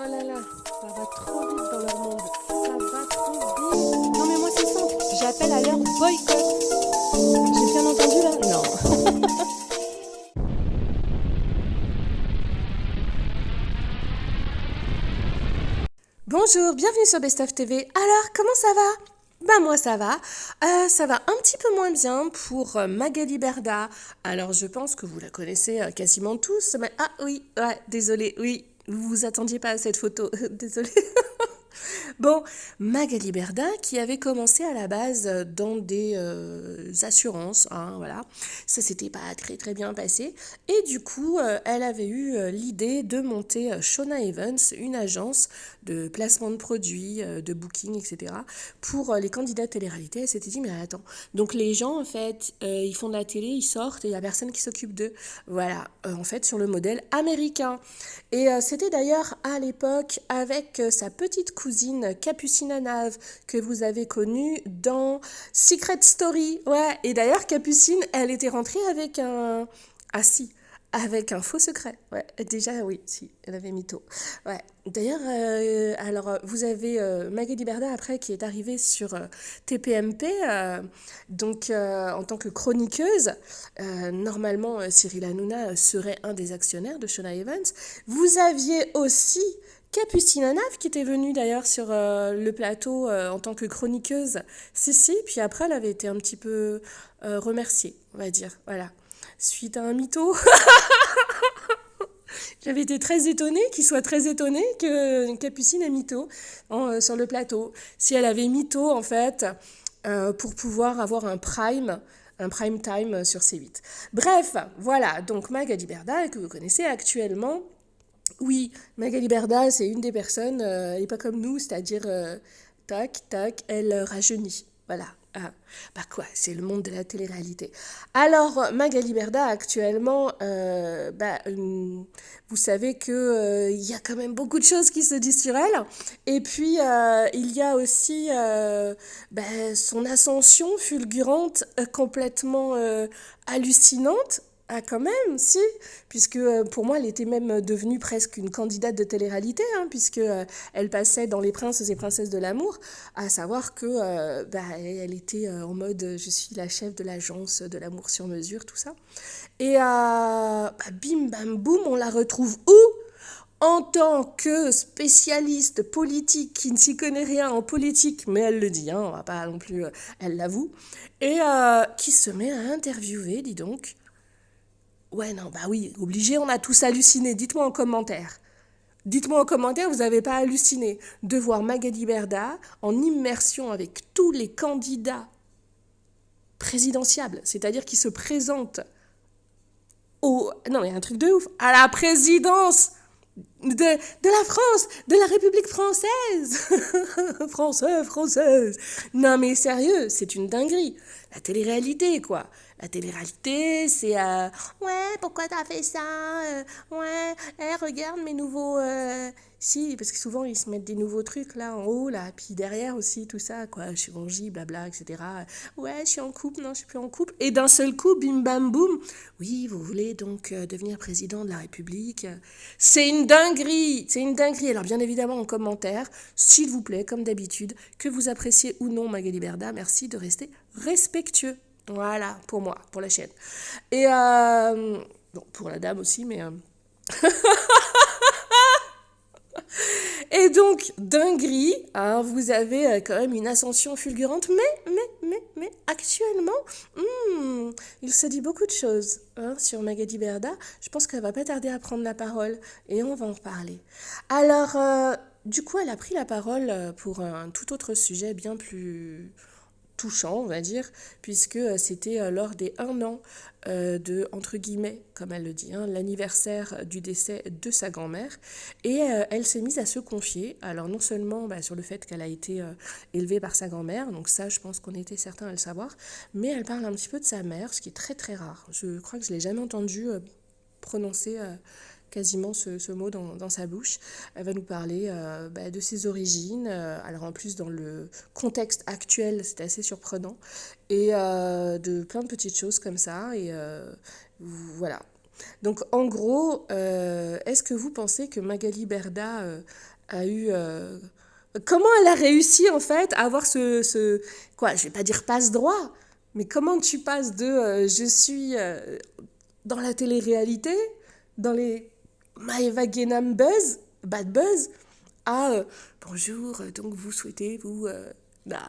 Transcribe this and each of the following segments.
là là, ça va trop vite dans leur monde. Ça va trop vite. Non mais moi c'est simple, j'appelle à leur boycott. J'ai bien entendu là? Non. Bonjour, bienvenue sur Best of TV. Alors, comment ça va? Bah moi ça va. Ça va un petit peu moins bien pour Magali Berda. Alors je pense que vous la connaissez quasiment tous. Mais ah oui, ouais, désolé, oui, vous vous attendiez pas à cette photo. Désolé. Bon, Magali Berda qui avait commencé à la base dans des assurances, hein, voilà. Ça s'était pas très très bien passé. Et du coup, elle avait eu l'idée de monter Shona Evans, une agence de placement de produits, de booking, etc. pour les candidats télé-réalité. Elle s'était dit, mais attends, donc les gens, en fait, ils font de la télé, ils sortent et il n'y a personne qui s'occupe d'eux. Voilà, en fait, sur le modèle américain. Et c'était d'ailleurs à l'époque avec sa petite cousine Capucine Nave que vous avez connue dans Secret Story. Ouais, et d'ailleurs Capucine, elle était rentrée avec un... Ah si, avec un faux secret. Ouais, déjà oui, si, elle avait mytho. Ouais. D'ailleurs, alors vous avez Magali Berda après qui est arrivée sur TPMP, donc en tant que chroniqueuse. Normalement, Cyril Hanouna serait un des actionnaires de Shona Evans. Vous aviez aussi Capucine Nave qui était venue d'ailleurs sur le plateau en tant que chroniqueuse. Si, si, puis après elle avait été un petit peu remerciée, on va dire. Voilà. Suite à un mytho. J'avais été très étonnée qu'il soit très étonné que Capucine ait mytho sur le plateau. Si elle avait mytho, en fait, pour pouvoir avoir un prime time sur C8. Bref, voilà, donc Magali Berda, que vous connaissez actuellement. Oui, Magali Berda, c'est une des personnes, elle n'est pas comme nous, c'est-à-dire, tac, tac, elle rajeunit. Voilà. Ah, bah quoi, c'est le monde de la télé-réalité. Alors, Magali Berda, actuellement, vous savez que il y a quand même beaucoup de choses qui se disent sur elle. Et puis, il y a aussi son ascension fulgurante, complètement hallucinante. Ah quand même, si, puisque pour moi elle était même devenue presque une candidate de télé-réalité, hein, puisque elle passait dans Les Princes et Princesses de l'amour, à savoir que elle était en mode je suis la chef de l'agence de l'amour sur mesure, tout ça. Et bim bam boum, on la retrouve où? En tant que spécialiste politique qui ne s'y connaît rien en politique, mais elle le dit, hein, on va pas non plus, elle l'avoue, et qui se met à interviewer, dis donc. Ouais, non, bah oui, obligé, on a tous halluciné. Dites-moi en commentaire. Dites-moi en commentaire, vous n'avez pas halluciné de voir Magali Berda en immersion avec tous les candidats présidentiables, c'est-à-dire qui se présentent au... Non, mais un truc de ouf, à la présidence de la France, de la République française. Française. Non, mais sérieux, c'est une dinguerie. La télé-réalité, quoi. La télé-réalité, c'est ouais, pourquoi t'as fait ça? Ouais, regarde mes nouveaux. Si, parce que souvent ils se mettent des nouveaux trucs là en haut, là, puis derrière aussi, tout ça, quoi. Chirurgie, blabla, etc. Ouais, je suis en couple, non, je suis plus en couple. Et d'un seul coup, bim bam boum. Oui, vous voulez donc devenir président de la République? C'est une dinguerie! C'est une dinguerie. Alors, bien évidemment, en commentaire, s'il vous plaît, comme d'habitude, que vous appréciez ou non Magali Berda, merci de rester respectueux. Voilà, pour moi, pour la chaîne. Et bon, pour la dame aussi, mais... Et donc, dinguerie, hein, vous avez quand même une ascension fulgurante, mais, actuellement, il se dit beaucoup de choses hein, sur Magali Berda. Je pense qu'elle va pas tarder à prendre la parole et on va en reparler. Alors, du coup, elle a pris la parole pour un tout autre sujet bien plus touchant, on va dire, puisque c'était lors des 1 an de, entre guillemets, comme elle le dit, hein, l'anniversaire du décès de sa grand-mère. Et elle s'est mise à se confier, alors non seulement sur le fait qu'elle a été élevée par sa grand-mère, donc ça je pense qu'on était certains à le savoir, mais elle parle un petit peu de sa mère, ce qui est très très rare. Je crois que je ne l'ai jamais entendu prononcer quasiment ce mot dans sa bouche. Elle va nous parler de ses origines, alors en plus dans le contexte actuel, c'est assez surprenant, et de plein de petites choses comme ça, et voilà. Donc en gros, est-ce que vous pensez que Magali Berda a eu... comment elle a réussi en fait à avoir quoi, je vais pas dire passe-droit, mais comment tu passes de je suis dans la télé-réalité, dans les Maeva Genam Buzz, Bad Buzz, à bonjour, donc vous souhaitez bah,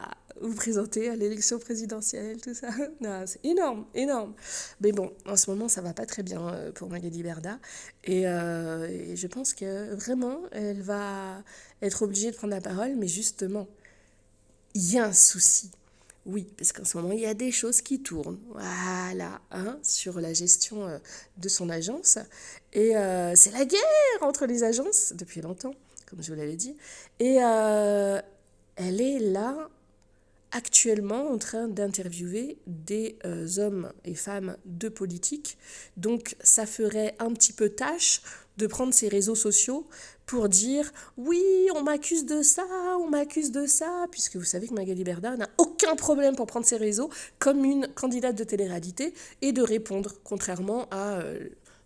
vous présenter à l'élection présidentielle, tout ça. Non, c'est énorme, énorme. Mais bon, en ce moment, ça va pas très bien pour Magali Berda. Et je pense que vraiment, elle va être obligée de prendre la parole, mais justement, il y a un souci. Oui, parce qu'en ce moment, il y a des choses qui tournent, voilà, hein, sur la gestion de son agence. Et c'est la guerre entre les agences depuis longtemps, comme je vous l'avais dit. Et elle est là actuellement en train d'interviewer des hommes et femmes de politique. Donc ça ferait un petit peu tâche de prendre ses réseaux sociaux pour dire oui, on m'accuse de ça, puisque vous savez que Magali Berda n'a aucun problème pour prendre ses réseaux comme une candidate de télé-réalité et de répondre, contrairement à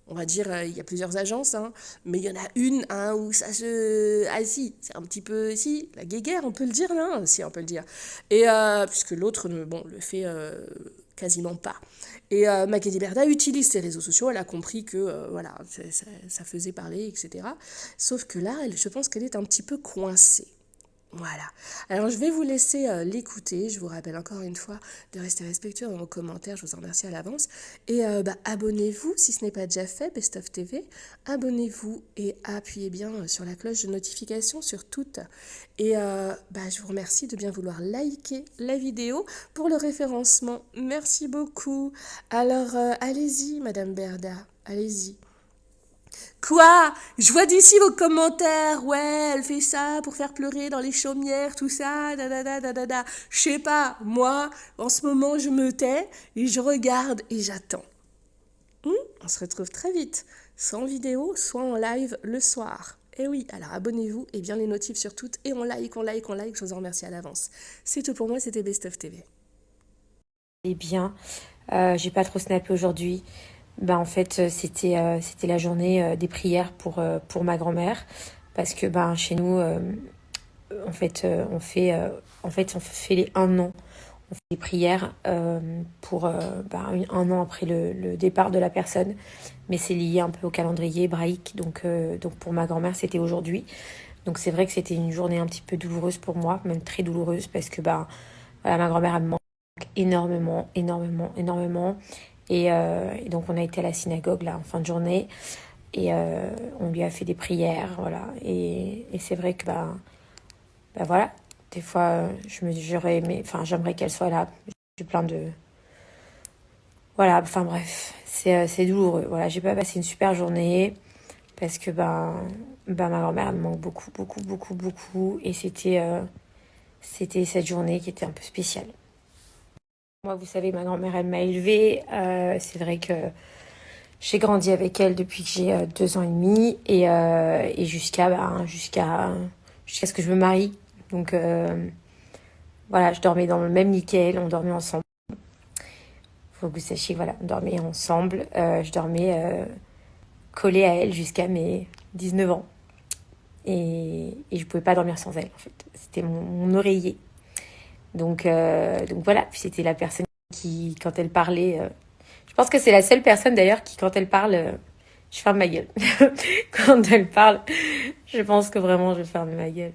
on va dire, il y a plusieurs agences, hein, mais il y en a une hein, où ça se... Ah si, c'est un petit peu... Si, la guéguerre, on peut le dire, là, si, on peut le dire. Et puisque l'autre, bon, le fait quasiment pas. Et Magali Berda utilise ses réseaux sociaux, elle a compris que, voilà, ça faisait parler, etc. Sauf que là, je pense qu'elle est un petit peu coincée. Voilà. Alors, je vais vous laisser l'écouter. Je vous rappelle encore une fois de rester respectueux dans vos commentaires. Je vous en remercie à l'avance. Et abonnez-vous si ce n'est pas déjà fait, Best of TV. Abonnez-vous et appuyez bien sur la cloche de notification sur toutes. Et je vous remercie de bien vouloir liker la vidéo pour le référencement. Merci beaucoup. Alors, allez-y, Madame Berda. Allez-y. Quoi? Je vois d'ici vos commentaires. Ouais, elle fait ça pour faire pleurer dans les chaumières, tout ça, da da da da da da. Je sais pas, moi, en ce moment, je me tais et je regarde et j'attends. On se retrouve très vite, soit en vidéo, soit en live le soir. Et oui, alors abonnez-vous et bien les notifs sur toutes et on like, on like, on like. Je vous en remercie à l'avance. C'est tout pour moi, c'était Best of TV. Eh bien, j'ai pas trop snappé aujourd'hui. En fait, c'était la journée des prières pour ma grand-mère parce que chez nous on fait les 1 an. On fait des prières pour un an après le départ de la personne, mais c'est lié un peu au calendrier hébraïque. Donc pour ma grand-mère, c'était aujourd'hui. Donc c'est vrai que c'était une journée un petit peu douloureuse pour moi, même très douloureuse parce que voilà, ma grand-mère elle me manque énormément, énormément, énormément. Et donc on a été à la synagogue là en fin de journée et on lui a fait des prières, voilà. Et c'est vrai que voilà, des fois j'aurais aimé, enfin j'aimerais qu'elle soit là. J'ai plein de, voilà, enfin bref, c'est douloureux. Voilà, j'ai pas passé une super journée parce que ma grand-mère elle me manque beaucoup, beaucoup, beaucoup, beaucoup. Et c'était cette journée qui était un peu spéciale. Moi, vous savez, ma grand-mère, elle m'a élevée. C'est vrai que j'ai grandi avec elle depuis que j'ai 2 ans et demi et jusqu'à ce que je me marie. Donc voilà, je dormais dans le même lit qu'elle, on dormait ensemble. Faut que vous sachiez, voilà, on dormait ensemble. Je dormais collée à elle jusqu'à mes 19 ans. Et je pouvais pas dormir sans elle, en fait. C'était mon oreiller. Donc voilà, puis c'était la personne qui, quand elle parlait... je pense que c'est la seule personne, d'ailleurs, qui, quand elle parle... je ferme ma gueule. Quand elle parle, je pense que vraiment, je ferme ma gueule.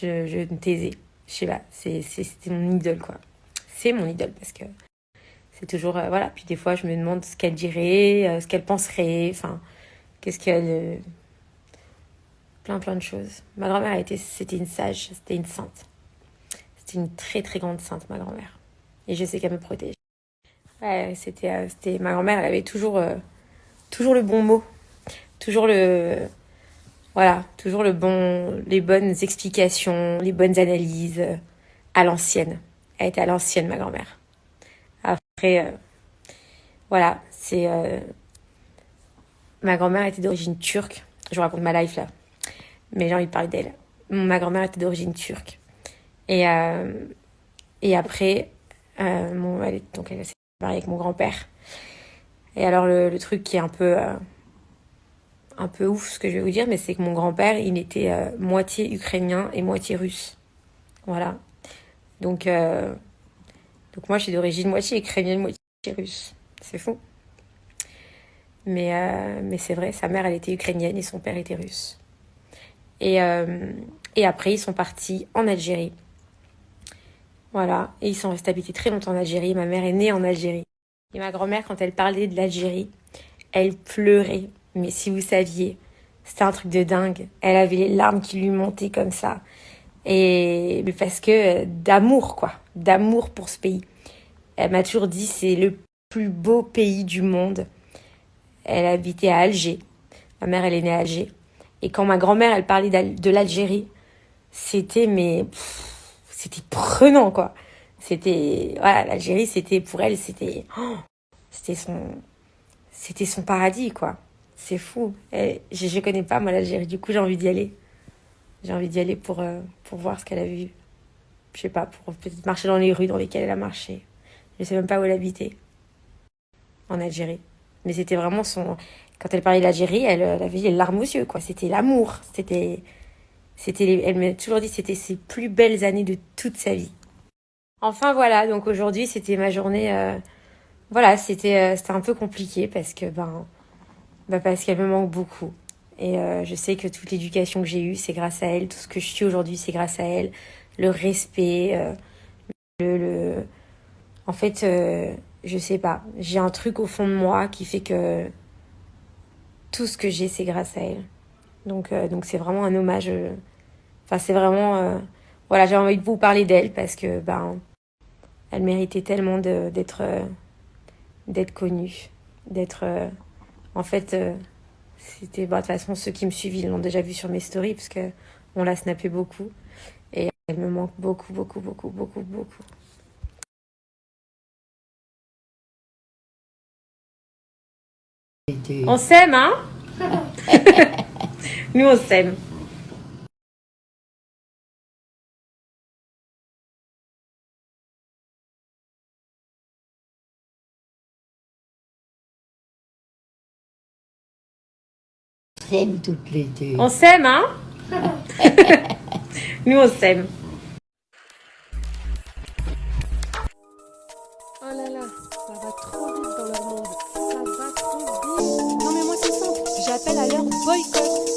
Je me taisais. Je sais pas, c'était mon idole, quoi. C'est mon idole, parce que c'est toujours... voilà, puis des fois, je me demande ce qu'elle dirait, ce qu'elle penserait, enfin, qu'est-ce qu'elle... plein de choses. Ma grand-mère, c'était une sage, c'était une sainte. C'était une très, très grande sainte, ma grand-mère. Et je sais qu'elle me protège. Ouais, c'était ma grand-mère, elle avait toujours le bon mot. Toujours toujours les bonnes explications, les bonnes analyses à l'ancienne. Elle était à l'ancienne, ma grand-mère. Après, voilà, ma grand-mère était d'origine turque. Je vous raconte ma life là. Mais j'ai envie de parler d'elle. Ma grand-mère était d'origine turque. Et après, elle s'est mariée avec mon grand-père. Et alors le truc qui est un peu un peu ouf ce que je vais vous dire, mais c'est que mon grand-père, il était moitié ukrainien et moitié russe. Voilà. Donc, donc moi, je suis d'origine moitié ukrainienne, moitié russe. C'est fou. Mais c'est vrai, sa mère, elle était ukrainienne et son père était russe. Et, euh, et après, ils sont partis en Algérie. Voilà. Et ils sont restés habiter très longtemps en Algérie. Ma mère est née en Algérie. Et ma grand-mère, quand elle parlait de l'Algérie, elle pleurait. Mais si vous saviez, c'était un truc de dingue. Elle avait les larmes qui lui montaient comme ça. Et parce que d'amour, quoi. D'amour pour ce pays. Elle m'a toujours dit, c'est le plus beau pays du monde. Elle habitait à Alger. Ma mère, elle est née à Alger. Et quand ma grand-mère, elle parlait de l'Algérie, c'était, c'était prenant, quoi. C'était, voilà, l'Algérie, c'était, pour elle, c'était c'était son paradis, quoi. C'est fou. Et je connais pas, moi, l'Algérie. Du coup, j'ai envie d'y aller. J'ai envie d'y aller pour voir ce qu'elle a vu. Je sais pas, pour peut-être marcher dans les rues dans lesquelles elle a marché. Je sais même pas où elle habitait, en Algérie. Mais c'était vraiment son... Quand elle parlait de l'Algérie, elle avait les larmes aux yeux, quoi. C'était l'amour. Elle m'a toujours dit que c'était ses plus belles années de toute sa vie. Enfin, voilà. Donc aujourd'hui, c'était ma journée... voilà, c'était un peu compliqué parce que, parce qu'elle me manque beaucoup. Et je sais que toute l'éducation que j'ai eue, c'est grâce à elle. Tout ce que je suis aujourd'hui, c'est grâce à elle. Le respect, En fait, je sais pas. J'ai un truc au fond de moi qui fait que tout ce que j'ai, c'est grâce à elle. Donc c'est vraiment un hommage. Enfin, c'est vraiment... voilà, j'ai envie de vous parler d'elle parce que, elle méritait tellement d'être connue. D'être... en fait, c'était... de toute façon, ceux qui me suivent, ils l'ont déjà vu sur mes stories parce que on l'a snappé beaucoup. Et elle me manque beaucoup, beaucoup, beaucoup, beaucoup, beaucoup. On s'aime, hein? Nous, on s'aime. S'aiment toutes les deux. On s'aime, hein? Nous, on s'aime. Oh là là, ça va trop vite dans leur monde. Ça va trop vite. Non mais moi c'est simple, j'appelle à leur boycott.